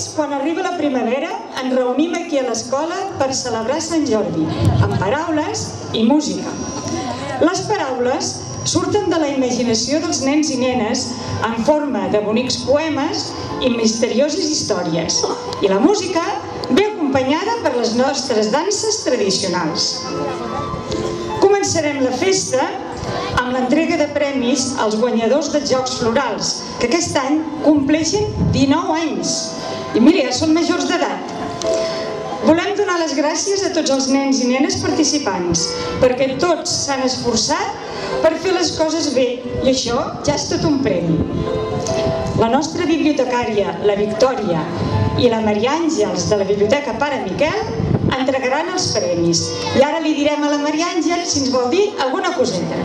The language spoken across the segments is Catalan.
Tots, quan arriba la primavera, ens reunim aquí a l'escola per celebrar Sant Jordi, amb paraules i música. Les paraules surten de la imaginació dels nens i nenes en forma de bonics poemes i misterioses històries. I la música ve acompanyada per les nostres danses tradicionals. Començarem la festa amb l'entrega de premis als guanyadors dels Jocs Florals, que aquest any compleixen 19 anys. I mira, ja són majors d'edat. Volem donar les gràcies a tots els nens i nenes participants, perquè tots s'han esforçat per fer les coses bé, i això ja és tot un premi. La nostra bibliotecària, la Victòria, i la Maria Àngels de la Biblioteca Pare Miquel entregaran els premis. I ara li direm a la Maria Àngels si ens vol dir alguna coseta.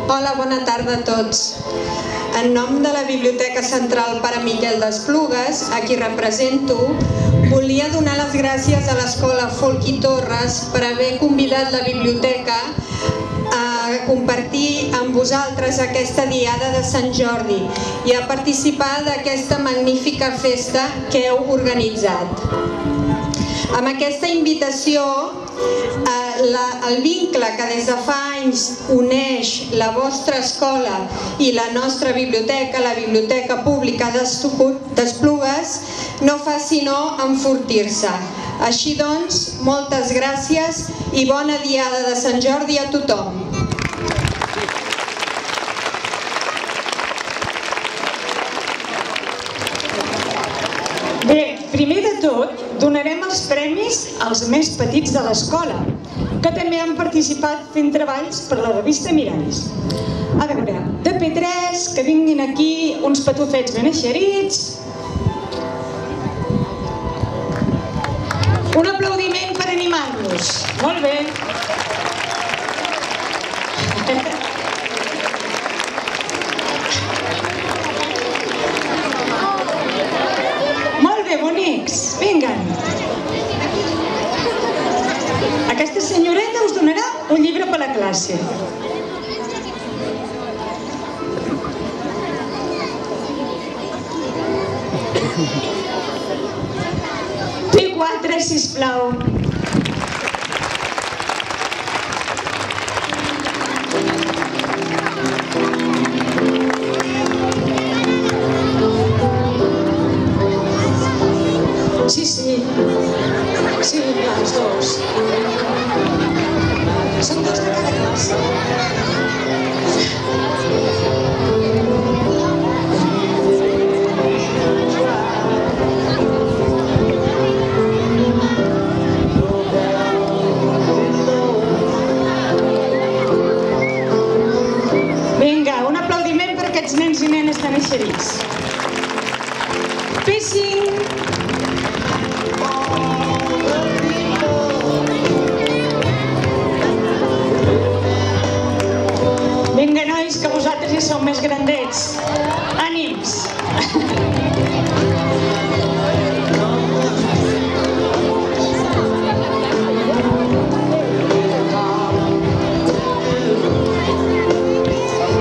Hola, bona tarda a tots. En nom de la Biblioteca Central Pare Miquel d'Esplugues, a qui represento, volia donar les gràcies a l'Escola Folk i Torres per haver convidat la biblioteca a compartir amb vosaltres aquesta diada de Sant Jordi i a participar d'aquesta magnífica festa que heu organitzat. Amb aquesta invitació, el vincle que des de fa anys uneix la vostra escola i la nostra biblioteca, la Biblioteca Pública d'Esplugues, no fa sinó enfortir-se. Així doncs, moltes gràcies i bona diada de Sant Jordi a tothom. Bé, primer de tot, donarem els premis als més petits de l'escola, que també han participat fent treballs per la revista Miralls. A veure, de P3, que vinguin aquí uns patufets ben eixerits. Un aplaudiment per animar-los. Molt bé. Molt bé, bonics. Vinguen. Aquesta senyoreta us donarà un llibre per a la classe. P4, sisplau. Sí, sí. Sí, els dos. Són dos de cada classe. Vinga, un aplaudiment per aquests nens i nenes tan eixerits. P5. Vinga, nois, que vosaltres ja sou més grandets. Ànims!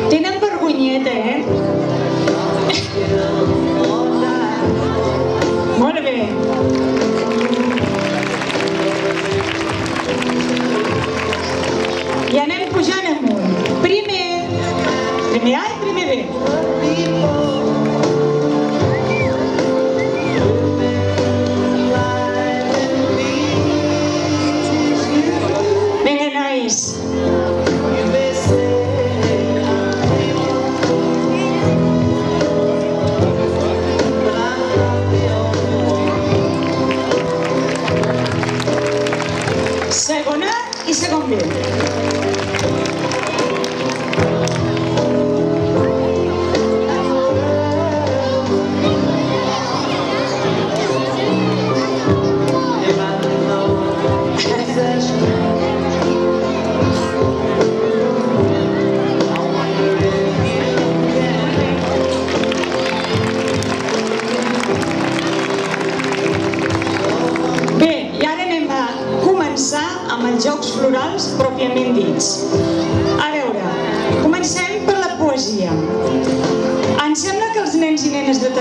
Tenen vergonyeta, eh? Molt bé. I anem pujant amunt. Primer A i primer B. Vinga, nois. Segon A i segon B.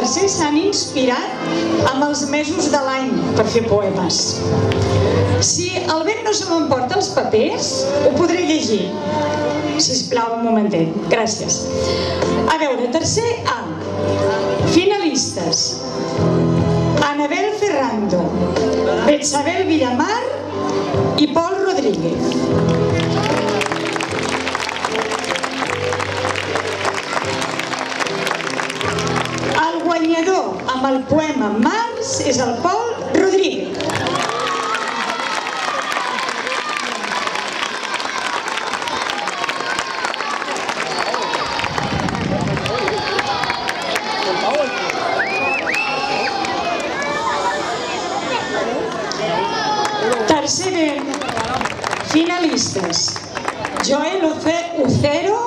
tercer s'han inspirat amb els mesos de l'any per fer poemes. Si el vent no se m'emporta els papers, ho podré llegir. Sisplau, un momentet. Gràcies. A veure, tercer A. Finalistes: Anabel Ferrando, Betsabel Villamar i Pol Rodríguez. El guanyador amb el poema Març és el Pol Rodríguez. Tercer B. Finalistes: Joel Ucero,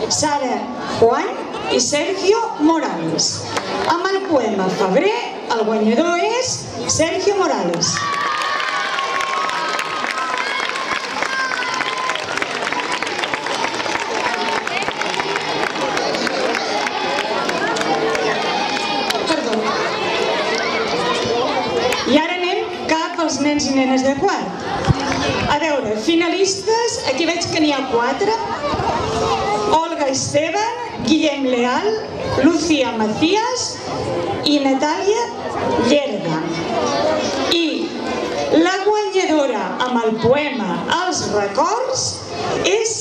Sara Juan i Sergio Morales. Amb el poema Febrer, el guanyador és Sergio Morales. I ara anem cap als nens i nenes de quart. A veure, finalistes, aquí veig que n'hi ha 4. Olga Esteban, Guillem Leal, Lucía Macías i Natàlia Llerga. I la guanyadora amb el poema Els records és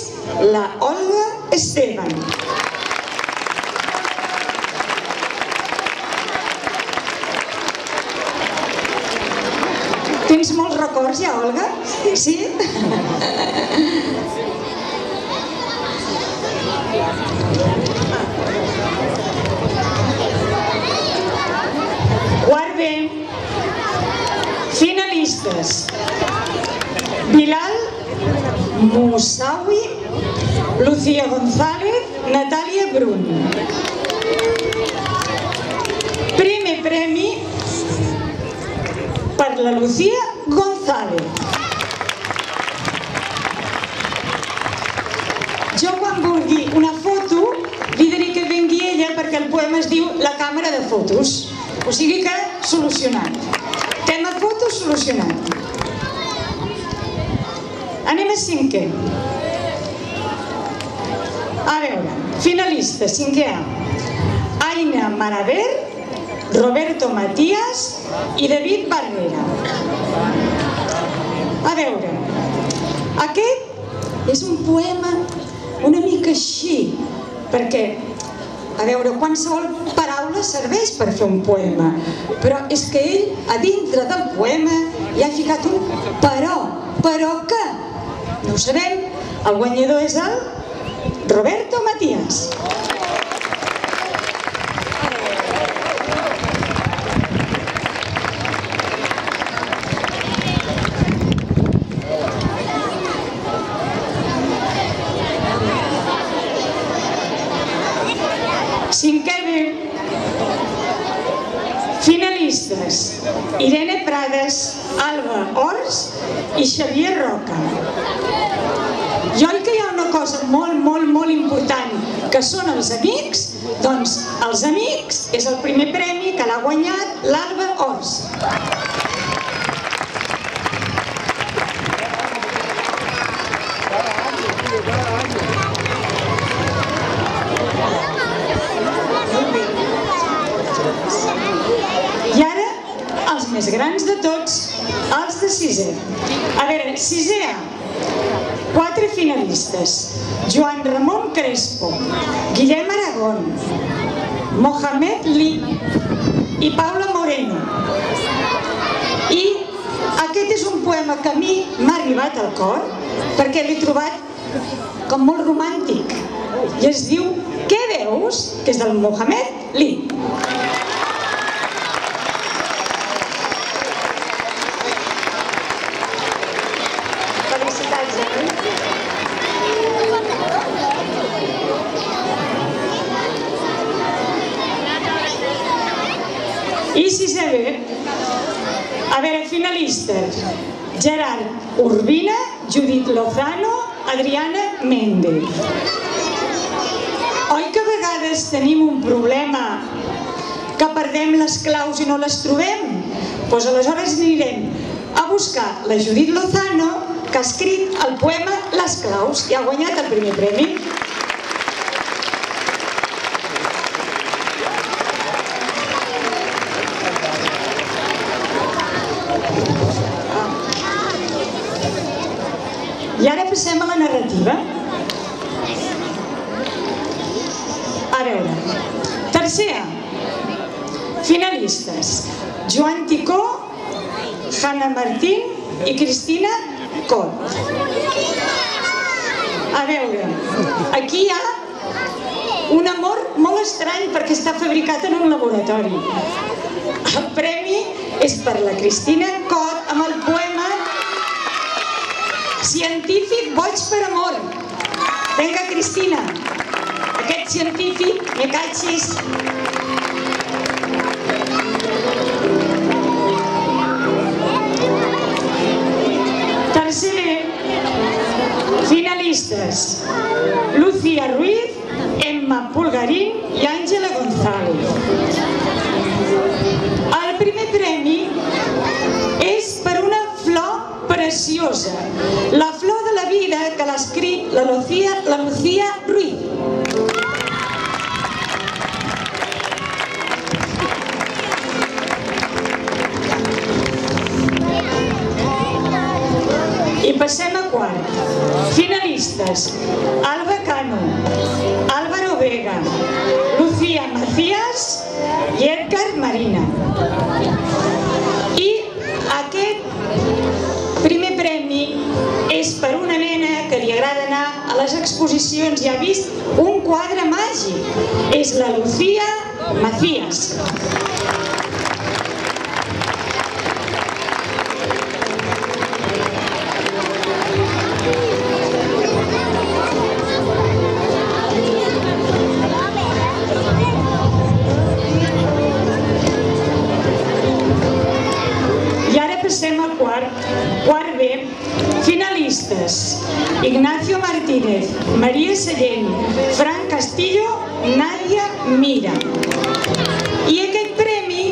la Olga Esteban. Tens molts records ja, Olga? Sí? Quart B. Finalistes: Bilal Moussaoui, Lucía González, Natàlia Brun. Primer premi per la Lucía González. Jo quan vulgui una foto li diré que vengui ella perquè el poema es diu La càmera de fotos. O sigui que solucionat. Tema fotos solucionat. Anem a cinquè. A veure, finalista, cinquè A. Aina Maraver, Roberto Matías i David Barrera. A veure, aquest és un poema una mica així, perquè, a veure, qualsevol paraula serveix per fer un poema, però és que ell, a dintre del poema, hi ha ficat un però que no ho sabem. El guanyador és el Roberto Matías. Cinquè B. Finalistes: Irene Prades, Alba Ors i Xavier Roca. Jo oi que hi ha una cosa molt important, que són els amics? Doncs els amics és el primer premi que l'ha guanyat l'Alba Ors. I ara, els més grans de tots, els de sisè. A veure, sisè A. 4 finalistes: Joan Ramon Crespo, Guillem Aragón, Mohamed Lee i Paula Moreno. I aquest és un poema que a mi m'ha arribat al cor perquè l'he trobat com molt romàntic. I es diu Què veus? Que és del Mohamed Lee. Felicitats, I sisè B. A veure, finalistes: Gerard Urbina, Judit Lozano, Adriana Méndez. Oi que a vegades tenim un problema que per perdem les claus i no les trobem? Doncs aleshores anirem a buscar la Judit Lozano, que ha escrit el poema Les claus i ha guanyat el primer premi. I ara passem a la narrativa. A veure, tercer A. Finalistes: Joan Ticó, Hanna Martín i Cristina Cot. A veure, aquí hi ha un amor molt estrany perquè està fabricat en un laboratori. El premi és per la Cristina Cot amb el poema Científic boig per amor. Vinga, Cristina, aquest científic, me catxis. Tercer B, finalistes: Lucía Ruiz, Emma Pulgarín i Àngela González. El primer premi és per una flor preciosa, la flor de la vida, que l'ha escrit la Lucía Ruiz. I passem a quart. Finalistes: Alba Cano, Álvaro Vega, Lucía Macías i Edgar Marina. I aquest primer premi és per una nena que li agrada anar a les exposicions i ha vist un quadre màgic. És la Lucía Macías. Quart B, finalistes: Ignacio Martínez, María Sallent, Fran Castillo, Nàdia Mira. I aquest premi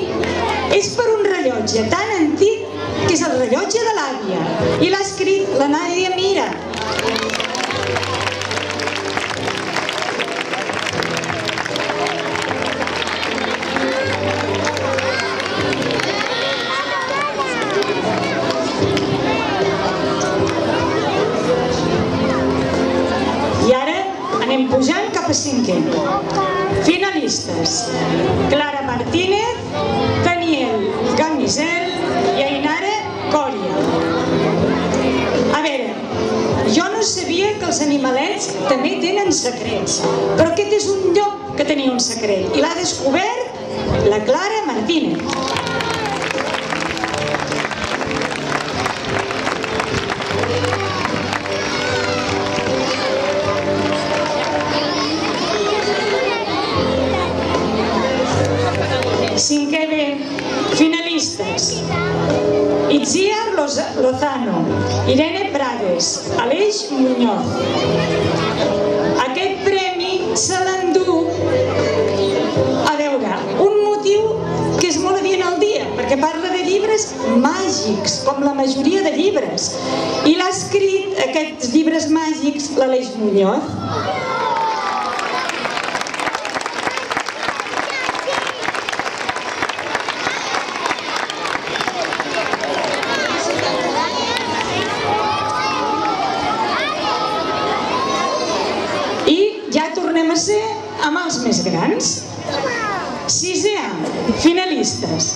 és per un rellotge tan antic que és el rellotge de l'àvia i l'ha escrit la Nàdia Mira. Pujant cap a cinquè. Finalistes: Clara Martínez, Daniel Gamisel i Ainara Coria. A veure, jo no sabia que els animalets també tenen secrets, però aquest és un llop que tenia un secret i l'ha descobert la Clara Martínez. Cinquè B, finalistes: Itziar Lozano, Irene Prades, Aleix Muñoz. Aquest premi se l'endú, a veure, un motiu que és molt adient al dia, perquè parla de llibres màgics, com la majoria de llibres, i l'ha escrit, aquests llibres màgics, l'Aleix Muñoz. A ser amb els més grans. Sisè A, finalistes: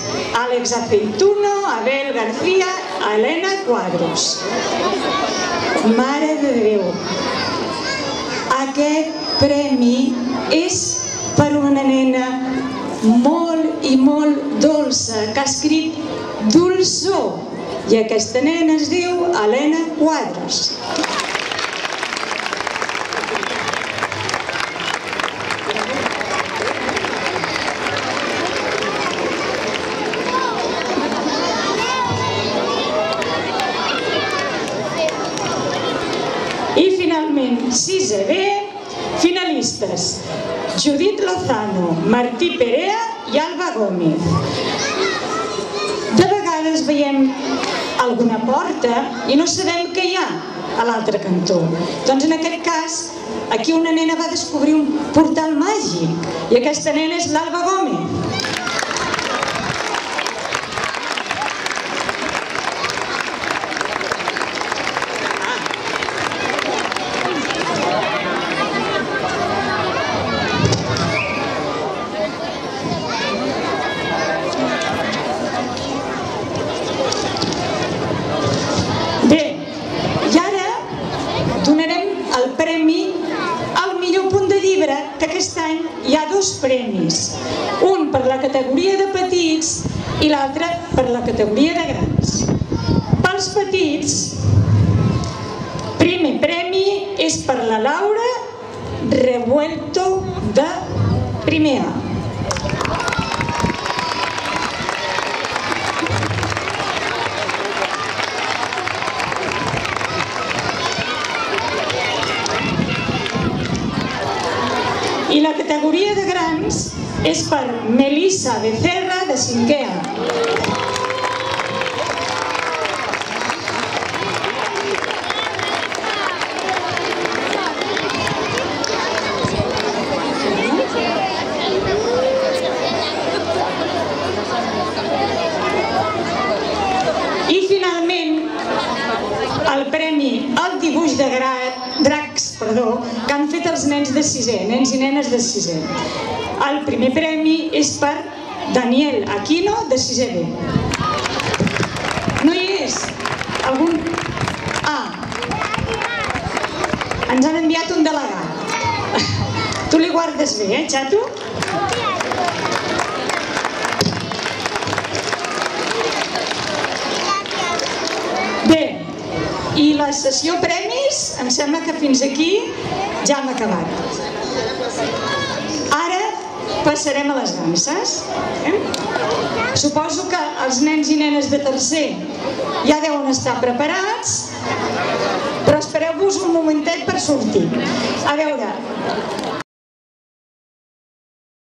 Àlex Aceituno, Abel García, Elena Cuadros. Mare de Déu, aquest premi és per una nena molt i molt dolça, que ha escrit Dolçor, i aquesta nena es diu Elena Cuadros. I finalment, 6è B, finalistes: Judit Lozano, Martí Perea i Alba Gómez. De vegades veiem alguna porta i no sabem què hi ha a l'altre cantó. Doncs en aquest cas, aquí una nena va descobrir un portal màgic i aquesta nena és l'Alba Gómez. Bé, i ara donarem el premi al millor punt de llibre, que aquest any hi ha 2 premis. Un per la categoria de petits i l'altre per la categoria de grans. Pels petits, primer premi és per la Laura Revuelto de primer A. I la categoria de grans és per Melissa Becerra, de 5è A. I finalment, el premi al dibuix de dracs que han fet els nens de 6è, nens i nenes de 6è. El primer premi és per Daniel Aquino, de 6è B. No hi és? Algun? Ens han enviat un delegat. Tu li guardes bé, xato? Bé, i la sessió premis, em sembla que fins aquí ja hem acabat. Ara passarem a les danses. Suposo que els nens i nenes de 3è ja deuen estar preparats, però espereu-vos un momentet per sortir. A veure...